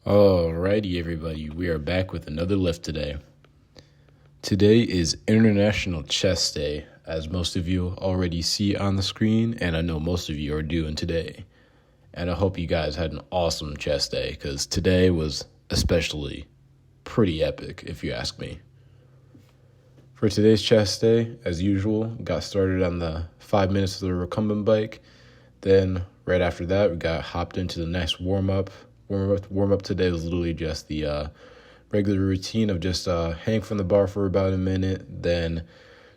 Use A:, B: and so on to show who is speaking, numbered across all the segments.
A: Alrighty, everybody, we are back with another lift today. Today is International Chest Day, as most of you already see on the screen, and I know most of you are doing today. And I hope you guys had an awesome chest day, because today was especially pretty epic, if you ask me. For today's chest day, as usual, got started on the 5 minutes of the recumbent bike. Then, right after that, we got hopped into the next warm-up. Warm-up today was literally just the regular routine of just hang from the bar for about a minute, then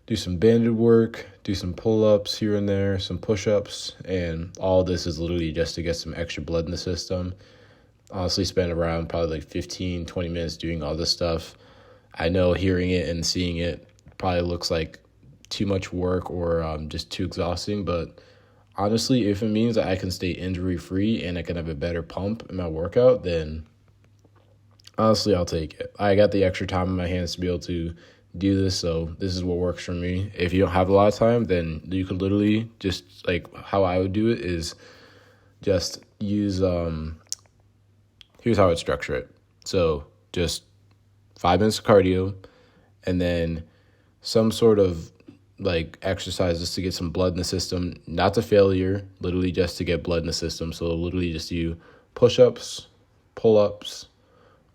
A: do some banded work, do some pull-ups here and there, some push-ups, and all this is literally just to get some extra blood in the system. Honestly, spent around probably like 15, 20 minutes doing all this stuff. I know hearing it and seeing it probably looks like too much work or just too exhausting, but honestly, if it means that I can stay injury-free and I can have a better pump in my workout, then honestly, I'll take it. I got the extra time in my hands to be able to do this, so this is what works for me. If you don't have a lot of time, then you could literally just, like, how I would do it is just use, here's how I'd structure it. So just 5 minutes of cardio, and then some sort of like exercises to get some blood in the system, not to failure, literally just to get blood in the system. So literally just do push-ups, pull-ups,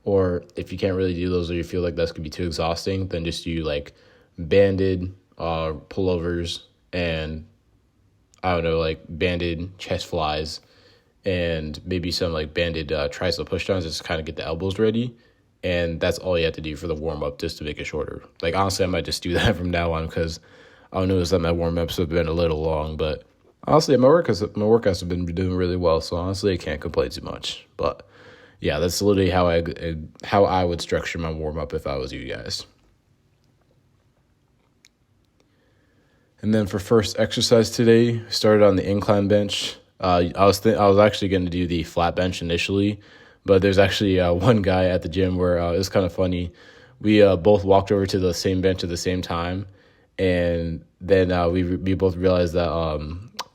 A: or if you can't really do those or you feel like that's gonna be too exhausting, then just do like banded pullovers and I don't know, like banded chest flies and maybe some like banded tricep pushdowns just to kind of get the elbows ready. And that's all you have to do for the warm-up just to make it shorter. Like, honestly, I might just do that from now on because I'll notice that my warm-ups have been a little long. But honestly, my workouts have been doing really well, so honestly, I can't complain too much. But yeah, that's literally how I would structure my warm-up if I was you guys. And then for first exercise today, started on the incline bench. I was actually going to do the flat bench initially, but there's actually one guy at the gym where it was kind of funny. We both walked over to the same bench at the same time, and then we both realized that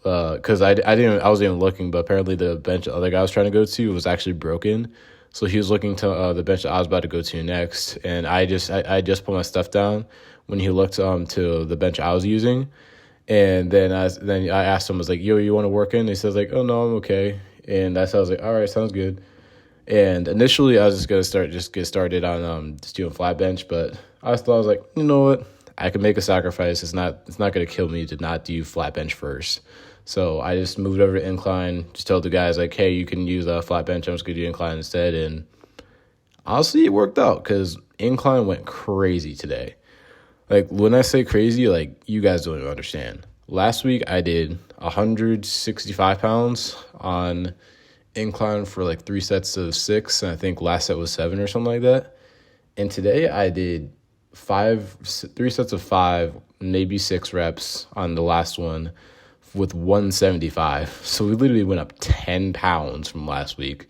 A: because I wasn't even looking, but apparently the bench the other guy was trying to go to was actually broken. So he was looking to the bench that I was about to go to next, and I just put my stuff down when he looked to the bench I was using, and then I asked him, I was like, "Yo, you want to work in?" And he says like, "Oh no, I'm okay." And I was like, "All right, sounds good." And initially, I was just gonna get started on just doing flat bench, but I was like, you know what, I can make a sacrifice. It's not gonna kill me to not do flat bench first. So I just moved over to incline. Just told the guys like, hey, you can use a flat bench. I'm just gonna do incline instead. And honestly, it worked out because incline went crazy today. Like when I say crazy, like you guys don't even understand. Last week I did 165 pounds on incline for like 3 sets of 6, and I think last set was 7 or something like that. And today I did 3 sets of 5, maybe 6 reps on the last one with 175. So we literally went up 10 pounds from last week,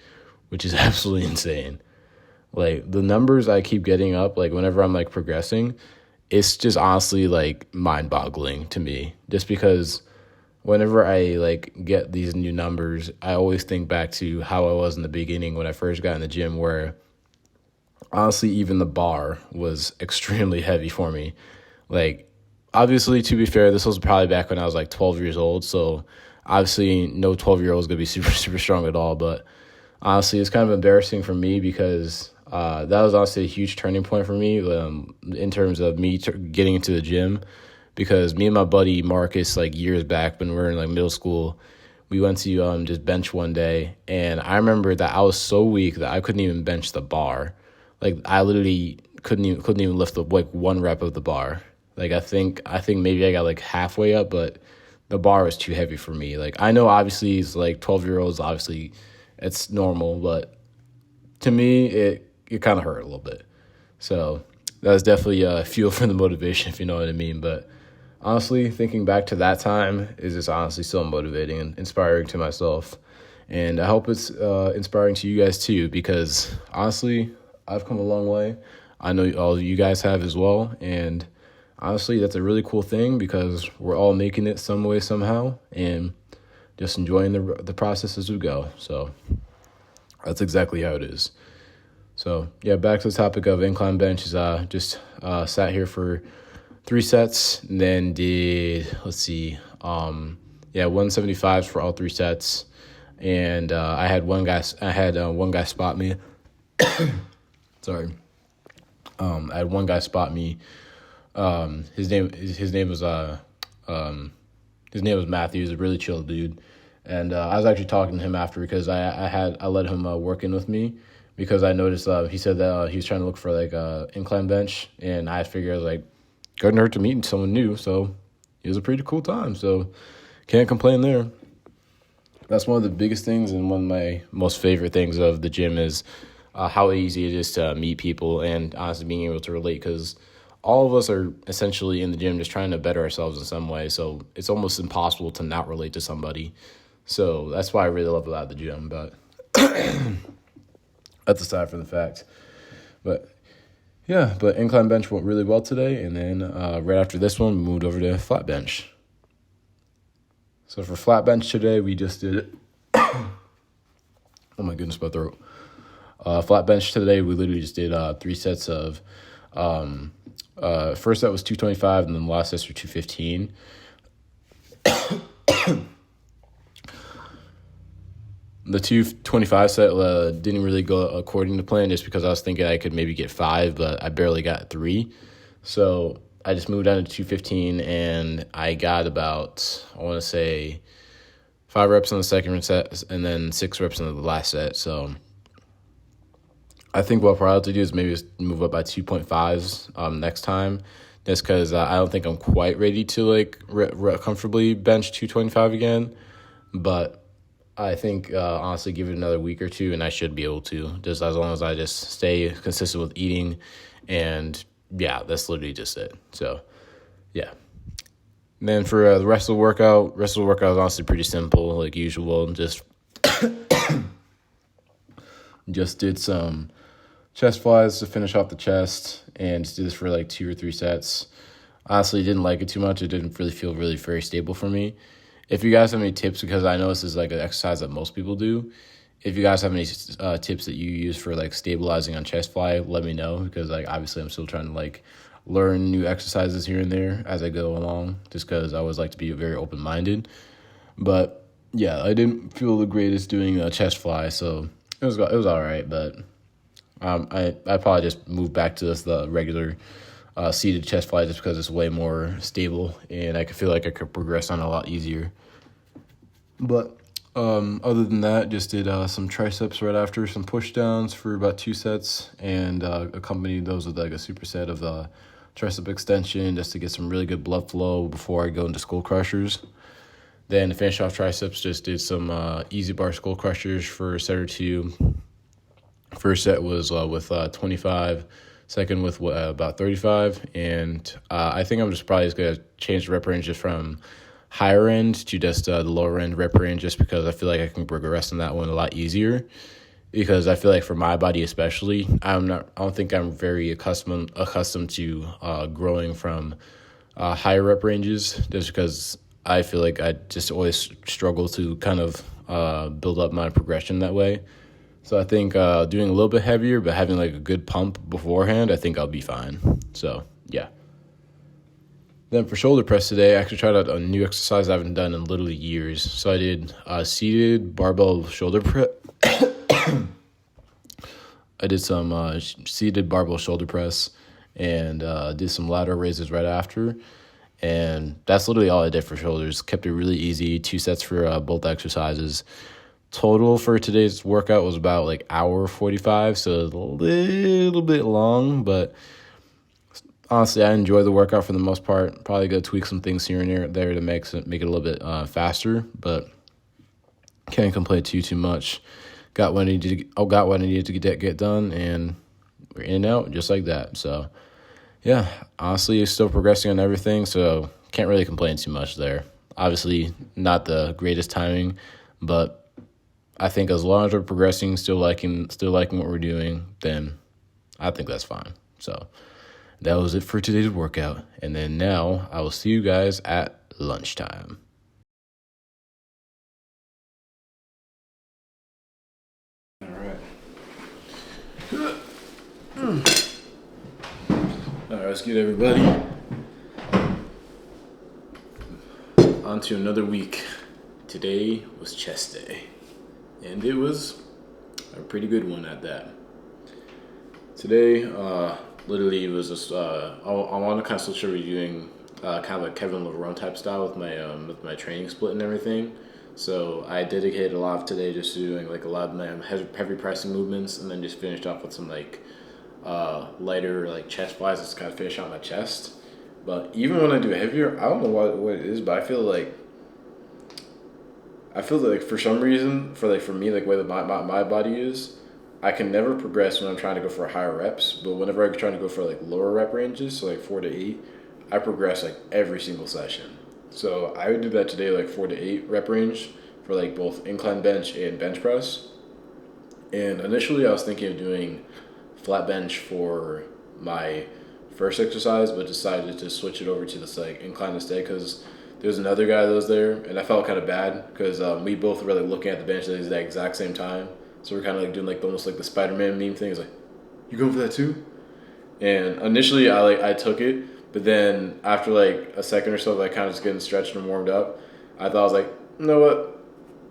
A: which is absolutely insane. Like the numbers I keep getting up, like whenever I'm like progressing, it's just honestly like mind-boggling to me, just because whenever I like get these new numbers, I always think back to how I was in the beginning when I first got in the gym, where honestly, even the bar was extremely heavy for me. Like, obviously, to be fair, this was probably back when I was like 12 years old. So obviously no 12-year-old is going to be super, super strong at all. But honestly, it's kind of embarrassing for me because that was honestly a huge turning point for me in terms of me getting into the gym. Because me and my buddy Marcus, like years back when we were in like middle school, we went to just bench one day, and I remember that I was so weak that I couldn't even bench the bar. Like I literally couldn't even lift like one rep of the bar. Like I think maybe I got like halfway up, but the bar was too heavy for me. Like I know obviously it's like 12-year-olds, obviously it's normal, but to me it kind of hurt a little bit. So that was definitely fuel for the motivation, if you know what I mean. But honestly, thinking back to that time is just honestly so motivating and inspiring to myself. And I hope it's inspiring to you guys too, because honestly, I've come a long way. I know all of you guys have as well. And honestly, that's a really cool thing because we're all making it some way, somehow, and just enjoying the process as we go. So That's exactly how it is. So yeah, back to the topic of incline bench is just sat here for 3 sets and then did, let's see, 175s for all 3 sets. And I had one guy spot me. Sorry. I had one guy spot me. His name was Matthew. He's a really chill dude. And I was actually talking to him after because I let him work in with me because I noticed he said that he was trying to look for like a incline bench, and I figured I was like, couldn't hurt to meet someone new. So it was a pretty cool time. So can't complain there. That's one of the biggest things, and one of my most favorite things of the gym is how easy it is to meet people and honestly being able to relate, because all of us are essentially in the gym just trying to better ourselves in some way. So it's almost impossible to not relate to somebody. So that's why I really love about the gym. But that's aside from the fact. But yeah, but incline bench went really well today. And then right after this one, we moved over to flat bench. So for flat bench today, we just did, oh my goodness, my throat. Flat bench today, we literally just did 3 sets of, first set was 225, and then the last sets were 215. The 225 set didn't really go according to plan just because I was thinking I could maybe get 5, but I barely got 3. So I just moved down to 215, and I got about, I want to say, 5 reps on the second set and then 6 reps on the last set. So I think what I'll probably have to do is maybe just move up by 2.5s next time, just because I don't think I'm quite ready to like comfortably bench 225 again. But I think honestly, give it another week or two, and I should be able to, just as long as I just stay consistent with eating. And yeah, that's literally just it. So yeah. And then for the rest of the workout is honestly pretty simple, like usual. Just did some chest flies to finish off the chest, and just did this for like 2 or 3 sets. Honestly, didn't like it too much. It didn't really feel really very stable for me. If you guys have any tips, because I know this is like an exercise that most people do, if you guys have any tips that you use for like stabilizing on chest fly, let me know, because like obviously I'm still trying to like learn new exercises here and there as I go along, just because I always like to be very open-minded. But yeah, I didn't feel the greatest doing a chest fly, so it was all right. But I probably just moved back to the regular seated chest fly just because it's way more stable, and I could feel like I could progress on it a lot easier. But other than that, just did some triceps right after, some push downs for about 2 sets, and accompanied those with like a superset of the tricep extension just to get some really good blood flow before I go into skull crushers. Then to finish off triceps, just did some easy bar skull crushers for a set or 2. First set was with 25, second with about 35, and I think I'm just probably just going to change the rep range just from higher end to just the lower end rep range, just because I feel like I can progress on that one a lot easier, because I feel like for my body especially, I don't think I'm very accustomed to growing from higher rep ranges, just because I feel like I just always struggle to kind of build up my progression that way. So I think doing a little bit heavier, but having like a good pump beforehand, I think I'll be fine. So yeah. Then for shoulder press today, I actually tried out a new exercise I haven't done in literally years. So I did seated barbell shoulder press. I did some seated barbell shoulder press, and did some lateral raises right after. And that's literally all I did for shoulders. Kept it really easy. 2 sets for both exercises. Total for today's workout was about like hour 45, so a little bit long, but honestly, I enjoy the workout for the most part. Probably gonna tweak some things here and there to make it a little bit faster, but can't complain too much. Got what I needed to get done, and we're in and out just like that. So yeah, honestly, still progressing on everything, so can't really complain too much there. Obviously, not the greatest timing, but I think as long as we're progressing, still liking what we're doing, then I think that's fine. So that was it for today's workout. And then now I will see you guys at lunchtime.
B: All right.
A: Alright, let's get everybody on to another week. Today was chest day, and it was a pretty good one at that. Today, literally, it was just I want to kind of switch over to doing kind of like Kevin LeBron type style with my training split and everything. So I dedicated a lot of today just to doing like a lot of my heavy pressing movements, and then just finished off with some like lighter like chest flies. Just kind of finish out my chest. But even when I do heavier, I don't know what it is, but I feel like for some reason, for me, like the way that my body is, I can never progress when I'm trying to go for higher reps. But whenever I'm trying to go for like lower rep ranges, so like 4 to 8, I progress like every single session. So I would do that today, like 4 to 8 rep range for like both incline bench and bench press. And initially I was thinking of doing flat bench for my first exercise, but decided to switch it over to this like incline instead because there was another guy that was there, and I felt kind of bad because we both were like looking at the bench at the exact same time. So we're kind of like doing like almost like the Spider-Man meme thing. It's like, you going for that too? And initially I took it, but then after like a second or so, like kind of just getting stretched and warmed up, I thought I was like, you know what?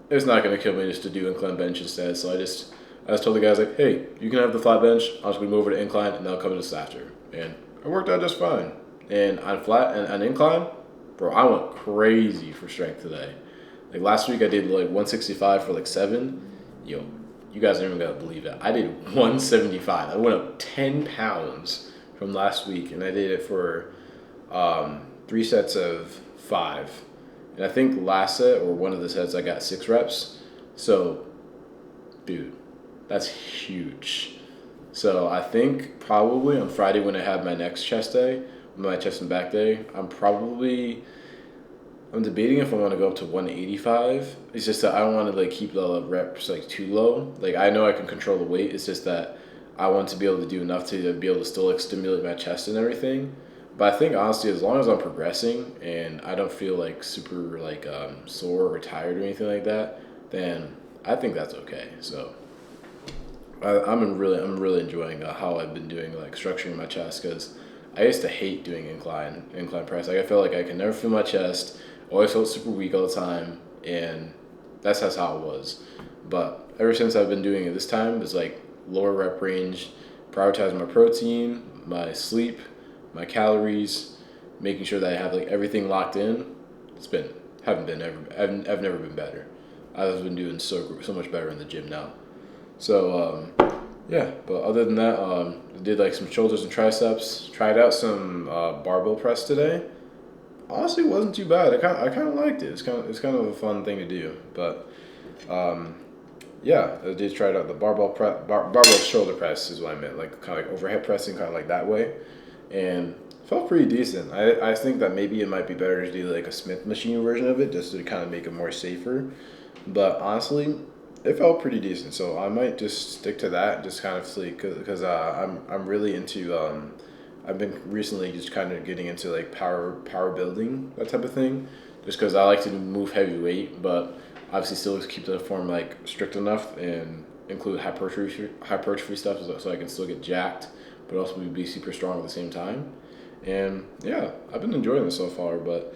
A: It's not gonna kill me just to do incline bench instead. So I just told the guys like, hey, you can have the flat bench. I'm just gonna move over to incline, and they'll come to this after. And it worked out just fine. And on flat and on incline, bro, I went crazy for strength today. Like last week I did like 165 for like 7. Yo, you guys aren't even gonna believe it. I did 175. I went up 10 pounds from last week, and I did it for 3 sets of 5. And I think last set or one of the sets I got 6 reps. So, dude, that's huge. So I think probably on Friday when I have my next chest day, my chest and back day, I'm debating if I want to go up to 185. It's just that I don't want to like keep the reps like too low. Like I know I can control the weight. It's just that I want to be able to do enough to be able to still like stimulate my chest and everything. But I think honestly, as long as I'm progressing and I don't feel like super like sore or tired or anything like that, then I think that's okay. So I'm really enjoying how I've been doing like structuring my chest because I used to hate doing incline press. Like I felt like I could never feel my chest. Always felt super weak all the time, and that's how it was. But ever since I've been doing it this time, it's like lower rep range, prioritizing my protein, my sleep, my calories, making sure that I have like everything locked in. I've never been better. I've been doing so much better in the gym now. So yeah, but other than that, I did like some shoulders and triceps. Tried out some barbell press today. Honestly, it wasn't too bad. I kind of liked it. It's kind of a fun thing to do. But yeah, I did try it out. The barbell shoulder press is what I meant, like kind of like overhead pressing, kind of like that way, and it felt pretty decent. I think that maybe it might be better to do like a Smith machine version of it, just to kind of make it more safer. But honestly, it felt pretty decent. So I might just stick to that, just kind of sleep, because I'm really into I've been recently just kind of getting into like power building, that type of thing, just because I like to move heavy weight, but obviously still keep the form like strict enough and include hypertrophy stuff so I can still get jacked, but also be super strong at the same time. And yeah, I've been enjoying this so far, but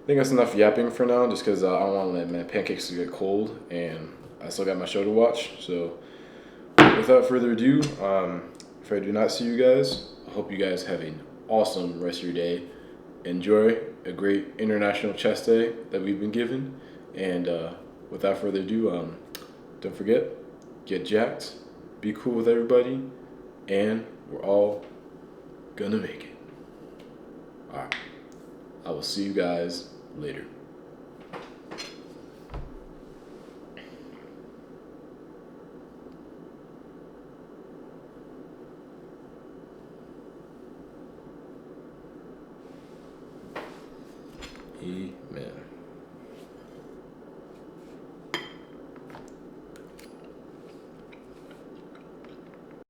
A: I think that's enough yapping for now, just because I don't want to let my pancakes get cold, and I still got my show to watch. So without further ado, if I do not see you guys, I hope you guys have an awesome rest of your day. Enjoy a great International Chest Day that we've been given. And without further ado, don't forget, get jacked, be cool with everybody, and we're all gonna make it. All right. I will see you guys later.